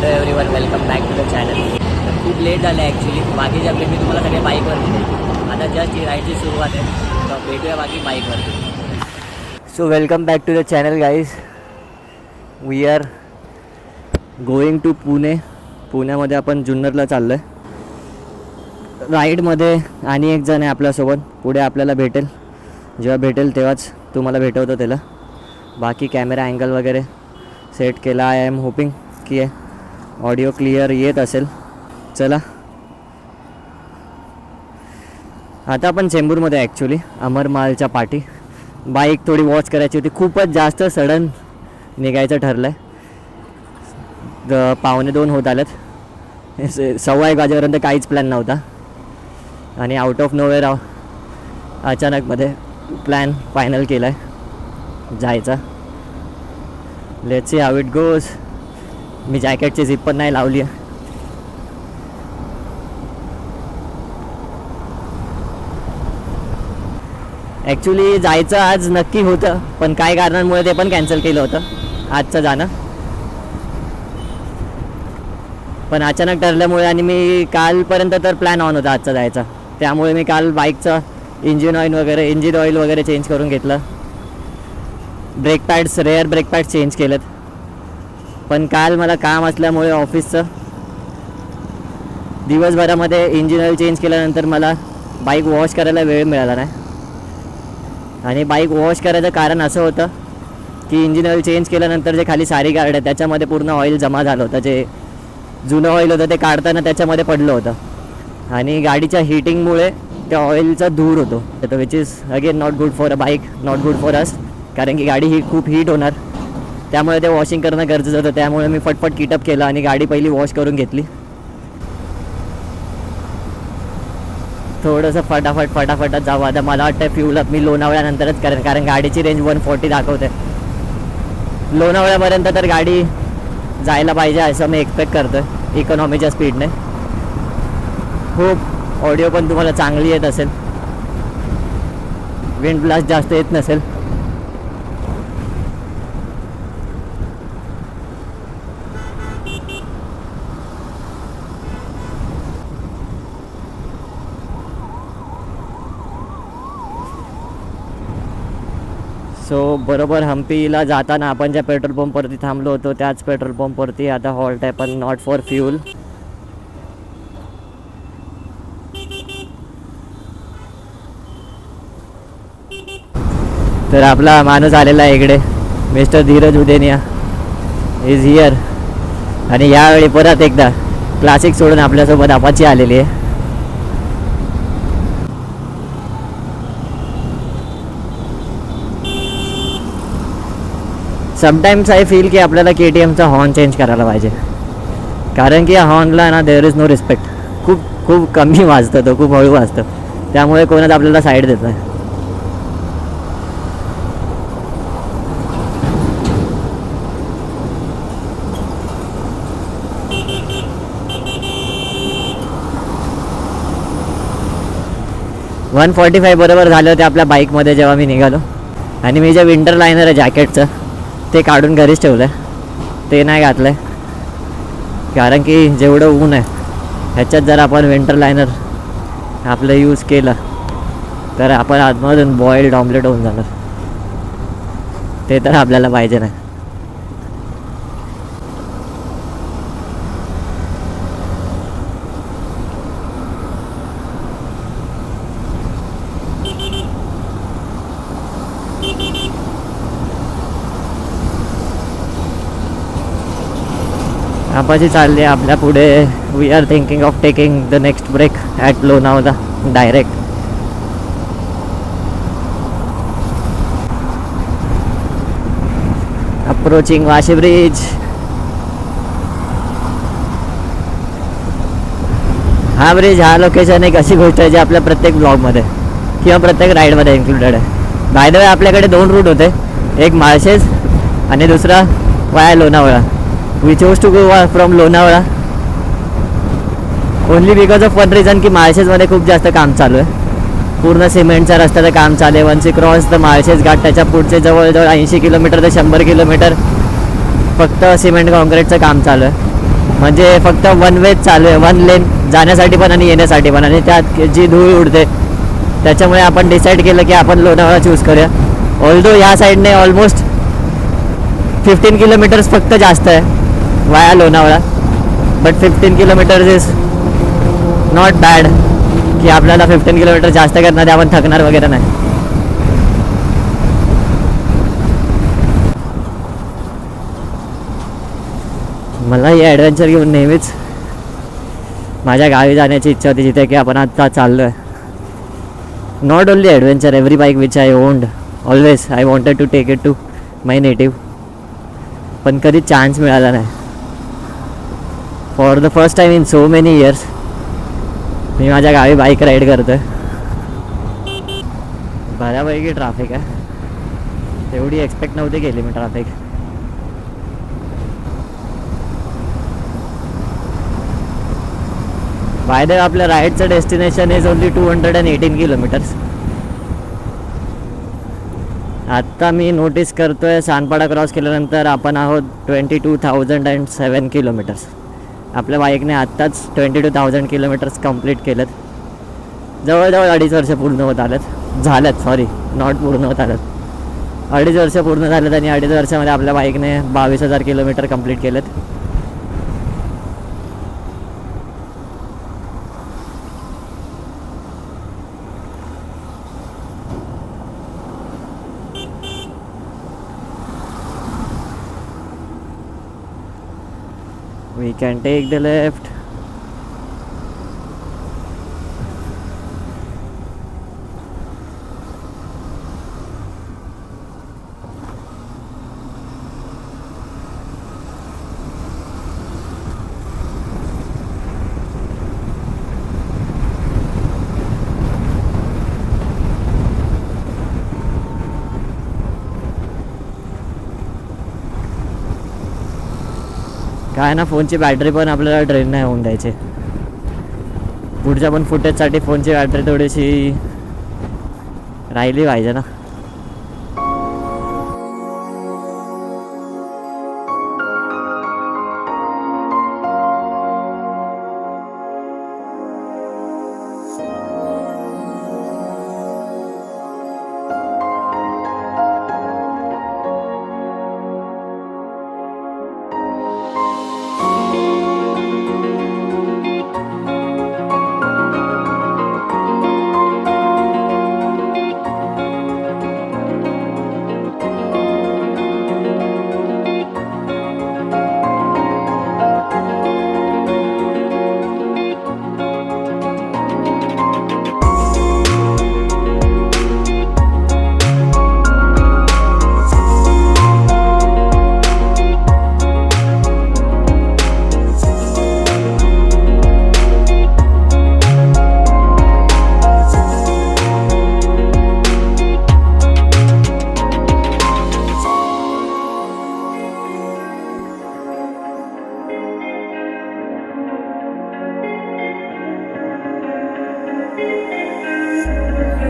Hello everyone, welcome back to the channel. खूप late झालं आहे ॲक्च्युली. बाकीच्या आपले मी तुम्हाला सगळे बाईकवर दिले. आता जस्ट राईडची सुरुवात आहे, तर भेटूया बाकी बाईकवरती. So welcome back to the channel guys. We are going to Pune. पुण्यामध्ये आपण जुन्नरला चाललो आहे राईडमध्ये. आणि एक जण आहे आपल्यासोबत, पुढे आपल्याला भेटेल. जेव्हा भेटेल तेव्हाच तुम्हाला भेटवतो त्याला. बाकी कॅमेरा अँगल वगैरे सेट केला. आय एम होपिंग की ऑडिओ क्लिअर येत असेल. चला, आता आपण चेंबूरमध्ये ॲक्च्युली अमरमालच्या पाठी. बाईक थोडी वॉच करायची होती. खूपच जास्त सडन निघायचं ठरलं आहे. 1:45 होत आलेत. 1:15 वाजेपर्यंत काहीच प्लॅन नव्हता आणि आउट ऑफ नोवेअर अचानकमध्ये प्लॅन फायनल केला आहे जायचा. Let's see how it goes. मी जॅकेटची झिप पण नाही लावली आहे. ॲक्च्युली जायचं आज नक्की होतं, पण काही कारणांमुळे ते पण कॅन्सल केलं होतं आजचं जाणं. पण अचानक ठरल्यामुळे आणि मी कालपर्यंत तर प्लॅन ऑन होता आजचा जायचा, त्यामुळे मी काल बाईकचं इंजिन ऑइल वगैरे चेंज करून घेतलं. Brake pads, rear brake pads change केलेत. पण काल मला काम असल्यामुळे ऑफिसचं दिवसभरामध्ये इंजिन ऑइल चेंज केल्यानंतर मला बाईक वॉश करायला वेळ मिळाला नाही. आणि बाईक वॉश करायचं कारण असं होतं की इंजिन ऑइल चेंज केल्यानंतर जे खाली सारी गार्ड आहे त्याच्यामध्ये पूर्ण ऑइल जमा झालं होतं. जे जुनं ऑइल होतं ते काढताना त्याच्यामध्ये पडलं होतं आणि गाडीच्या हीटिंगमुळे त्या ऑइलचा धूर होतो. तर which is again not good for a bike, not good for us. कारण की गाडी खूप हीट होणार, त्यामुळे ते वॉशिंग करणं गरजेचं होतं. त्यामुळे मी फटफट किटअप केलं आणि गाडी पहिली वॉश करून घेतली. थोडंसं फटाफट जावं. आता मला वाटतं फ्यूल अप मी लोणावळ्यानंतरच करेन, कारण गाडीची रेंज 140 दाखवते. लोणावळ्यापर्यंत तर गाडी जायला पाहिजे असं मी एक्सपेक्ट करतो आहे इकॉनॉमीच्या स्पीडने. खूप ऑडिओ पण तुम्हाला चांगली येत असेल, विंड ब्लास्ट जास्त येत नसेल. सो बरोबर हम्पीला जाताना आपण ज्या पेट्रोल पंपवरती थांबलो होतो त्याच पेट्रोल पंपवरती आता हॉल्ट आहे, पण नॉट फॉर फ्यूल. तर आपला माणूस आलेला आहे इकडे, mister Dheeraj Udeniya is here. आणि यावेळी परत एकदा क्लासिक सोडून आपल्यासोबत अपाची आलेली आहे. समटाईम्स आय फील की आपल्याला KTMचा हॉर्न चेंज करायला पाहिजे, कारण की या हॉर्नला ना देअर इज नो रिस्पेक्ट. खूप कमी वाजतं, तो खूप हळू वाजतं, त्यामुळे कोणच आपल्याला साईड देत नाही. वन 145 बरोबर झालं होते आपल्या बाईकमध्ये जेव्हा मी निघालो. आणि मी जे विंटर लायनर आहे जॅकेटचं ते काढून घरीच ठेवलं आहे, ते नाही घातलं आहे. कारण की जेवढं ऊन आहे ह्याच्यात जर आपण विंटर लायनर आपलं यूज केलं तर आपण आतमधून बॉइल्ड ऑमलेट होऊन जाणार. ते तर आपल्याला पाहिजे नाही. आपाची चालली आहे आपल्या पुढे. We are thinking of taking the next break at Lonavala direct. Approaching Vashi bridge. हा ब्रिज, हा लोकेशन एक अशी गोष्ट आहे जी आपल्या प्रत्येक ब्लॉगमध्ये किंवा प्रत्येक राईडमध्ये इन्क्लुडेड आहे. बाय द वे आपल्याकडे 2 रूट होते, एक माळशेज आणि दुसरा वाया Lonavala. We chose to go from Lonavala only because of one reason की माळशेजमध्ये खूप जास्त काम चालू आहे. पूर्ण सिमेंटच्या रस्त्याचं काम चालू आहे. Once cross the Malshej Ghat त्याच्या पुढचे जवळजवळ 80 किलोमीटर ते 100 किलोमीटर फक्त सिमेंट कॉन्क्रीटचं काम चालू आहे. म्हणजे फक्त वन वेच चालू आहे, वन लेन जाण्यासाठी पण आणि येण्यासाठी पण. आणि त्यात जी धूळ उडते त्याच्यामुळे आपण डिसाईड केलं की आपण लोणावळा चूज करूया. ऑल्दो ह्या साईडने ऑलमोस्ट 15 किलोमीटर्स फक्त जास्त आहे वाया Lonavala. But 15 kilometres is not bad की आपल्याला 15 किलोमीटर जास्त करणार आपण थकणार वगैरे नाही. मला ही ॲडव्हेंचर घेऊन नेहमीच माझ्या गावी जाण्याची इच्छा होती जिथे की आपण आता चाललो आहे. Not only adventure, every bike which I owned always I wanted to take it to my native. पण कधी चान्स मिळाला नाही. For the first time in so many years मी माझ्या गावी बाईक राईड करतो आहे. बऱ्यापैकी ट्रॅफिक आहे, तेवढी एक्सपेक्ट नव्हती केली मी ट्रॅफिक. बाय द वे आपल्या राईडचं डेस्टिनेशन इज ओनली 218 किलोमीटर्स. आत्ता मी नोटीस करतो आहे सानपाडा क्रॉस केल्यानंतर आपण आहोत 22,007 किलोमीटर्स. आपल्या बाईकने आत्ताच 22,000 किलोमीटर्स कंप्लीट केलेत. जवळजवळ 2.5 वर्ष पूर्ण होत झालेत सॉरी नॉट पूर्ण होत आलेत, 2.5 वर्ष पूर्ण झालेत. आणि 2.5 वर्षामध्ये आपल्या बाईकने 22,000 किलोमीटर कंप्लीट केलेत. We can take the left. काय ना फोनची बॅटरी पण आपल्याला ड्रेन नाही होऊन द्यायची. पुढच्या पण फुटेजसाठी फोनची बॅटरी थोडीशी राहिली पाहिजे ना.